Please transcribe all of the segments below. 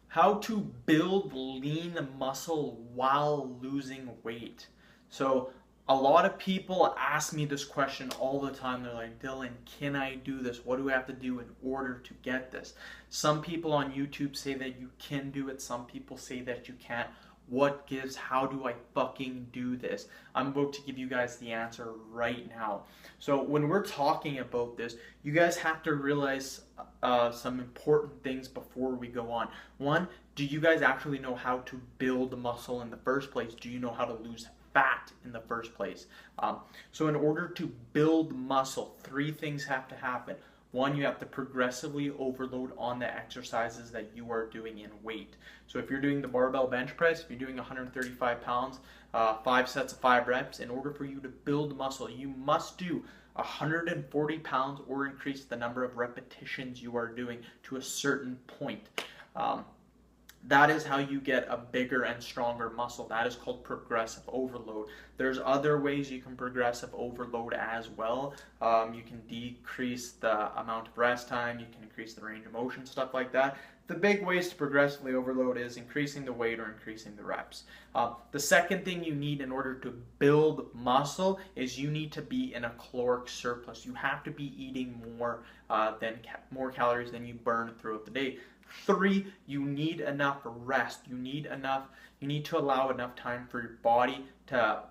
How to build lean muscle while losing weight. So a lot of people ask me this question all the time. They're like, Dylan, can I do this? What do I have to do in order to get this? Some people on YouTube say that you can do it. Some people say that you can't. What gives? How do I fucking do this? I'm about to give you guys the answer right now. So when we're talking about this, you guys have to realize some important things before we go on. One, do you guys actually know how to build muscle in the first place? Do you know how to lose fat in the first place? So in order to build muscle, three things have to happen. One, you have to progressively overload on the exercises that you are doing in weight. So if you're doing the barbell bench press, if you're doing 135 pounds, 5 sets of 5 reps, in order for you to build muscle, you must do 140 pounds or increase the number of repetitions you are doing to a certain point. That is how you get a bigger and stronger muscle. That is called progressive overload. There's other ways you can progressive overload as well. You can decrease the amount of rest time, you can increase the range of motion, stuff like that. The big ways to progressively overload is increasing the weight or increasing the reps. The second thing you need in order to build muscle is you need to be in a caloric surplus. You have to be eating more calories than you burn throughout the day. 3, you need enough rest. You need to allow enough time for your body to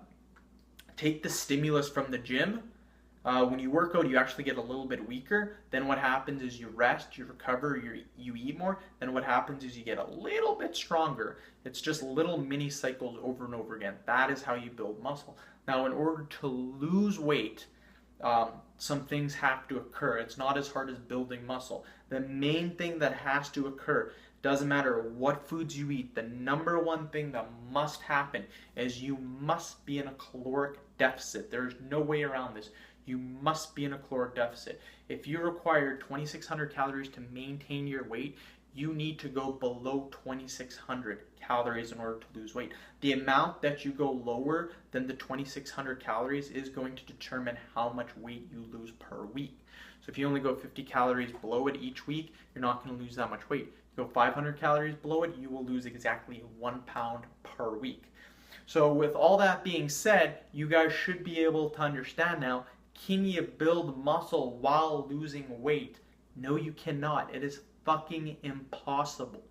take the stimulus from the gym. When you work out, you actually get a little bit weaker. Then what happens is you rest, you recover, you eat more. Then what happens is you get a little bit stronger. It's just little mini cycles over and over again. That is how you build muscle. Now, in order to lose weight, some things have to occur. It's not as hard as building muscle. The main thing that has to occur, doesn't matter what foods you eat, the number one thing that must happen is you must be in a caloric deficit. There's no way around this. You must be in a caloric deficit. If you require 2,600 calories to maintain your weight, you need to go below 2,600 calories in order to lose weight. The amount that you go lower than the 2,600 calories is going to determine how much weight you lose per week. So if you only go 50 calories below it each week, you're not going to lose that much weight. You go 500 calories below it, you will lose exactly 1 pound per week. So with all that being said, you guys should be able to understand now, can you build muscle while losing weight? No, you cannot. It is fucking impossible.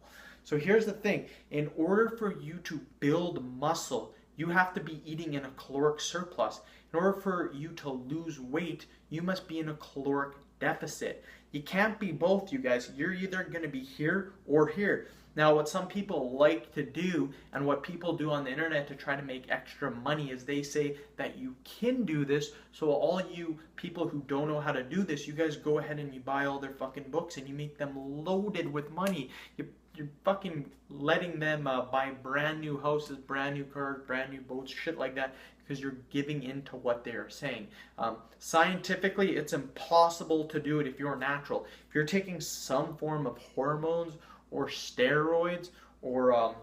So here's the thing. In order for you to build muscle, you have to be eating in a caloric surplus. In order for you to lose weight, you must be in a caloric deficit. You can't be both, you guys. You're either going to be here or here. Now, what some people like to do and what people do on the internet to try to make extra money is they say that you can do this. So all you people who don't know how to do this, you guys go ahead and you buy all their fucking books and you make them loaded with money. You're fucking letting them buy brand new houses, brand new cars, brand new boats, shit like that, because you're giving in to what they are saying. Scientifically, it's impossible to do it if you're natural. If you're taking some form of hormones or steroids or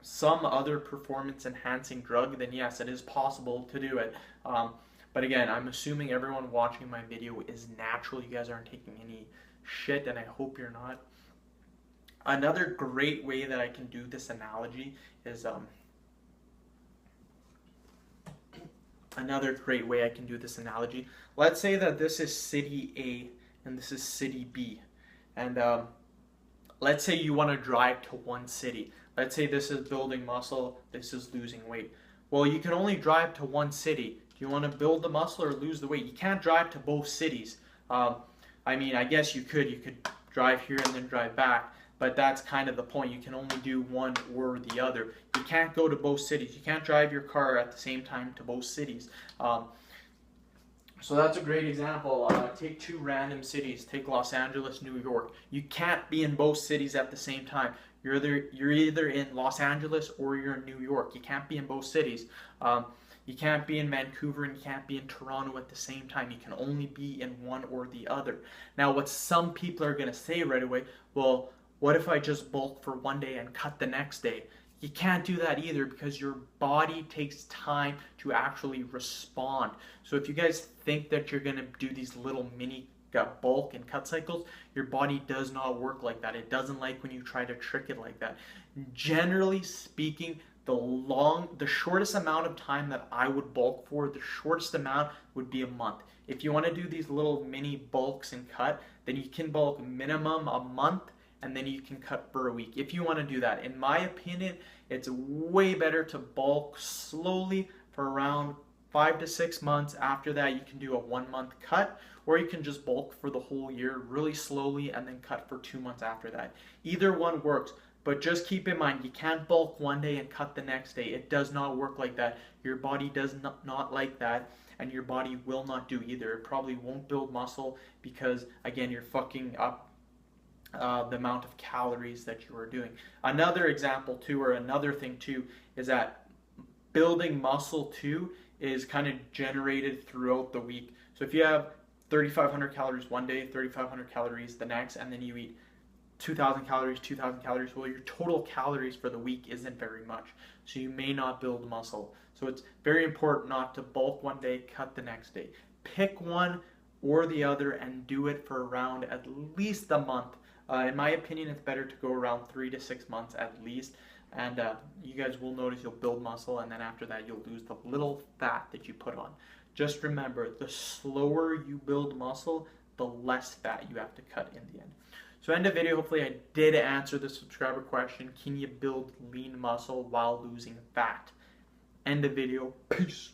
some other performance enhancing drug, then yes, it is possible to do it. But again, I'm assuming everyone watching my video is natural. You guys aren't taking any shit, and I hope you're not. Another great way that I can do this analogy is let's say that this is city A and this is city B, and let's say you want to drive to one city. Let's say this is building muscle, this is losing weight. Well, you can only drive to one city. Do you want to build the muscle or lose the weight? You can't drive to both cities. I mean, I guess you could drive here and then drive back, but that's kind of the point. You can only do one or the other. You can't go to both cities. You can't drive your car at the same time to both cities. So that's a great example. Take 2 random cities. Take Los Angeles, New York. You can't be in both cities at the same time. You're either in Los Angeles or you're in New York. You can't be in both cities. You can't be in Vancouver and you can't be in Toronto at the same time. You can only be in one or the other. Now, what some people are going to say right away, well, what if I just bulk for one day and cut the next day? You can't do that either because your body takes time to actually respond. So if you guys think that you're going to do these little mini bulk and cut cycles, your body does not work like that. It doesn't like when you try to trick it like that. Generally speaking, the shortest amount of time that I would bulk for, the shortest amount would be a month. If you want to do these little mini bulks and cut, then you can bulk minimum a month, and then you can cut for a week if you want to do that. In my opinion, it's way better to bulk slowly for around 5 to 6 months. After that, you can do a 1 month cut, or you can just bulk for the whole year really slowly and then cut for 2 months after that. Either one works. But just keep in mind, you can't bulk one day and cut the next day. It does not work like that. Your body does not like that, and your body will not do either. It probably won't build muscle because, again, you're fucking up the amount of calories that you are doing. Another example too, or another thing too, is that building muscle too is kind of generated throughout the week. So if you have 3,500 calories one day, 3,500 calories the next, and then you eat 2,000 calories, well, your total calories for the week isn't very much. So you may not build muscle. So it's very important not to bulk one day, cut the next day. Pick one or the other and do it for around at least a month. In my opinion, it's better to go around 3 to 6 months at least. And you guys will notice you'll build muscle, and then after that, you'll lose the little fat that you put on. Just remember, the slower you build muscle, the less fat you have to cut in the end. So end of video, hopefully I did answer the subscriber question. Can you build lean muscle while losing fat? End of video. Peace.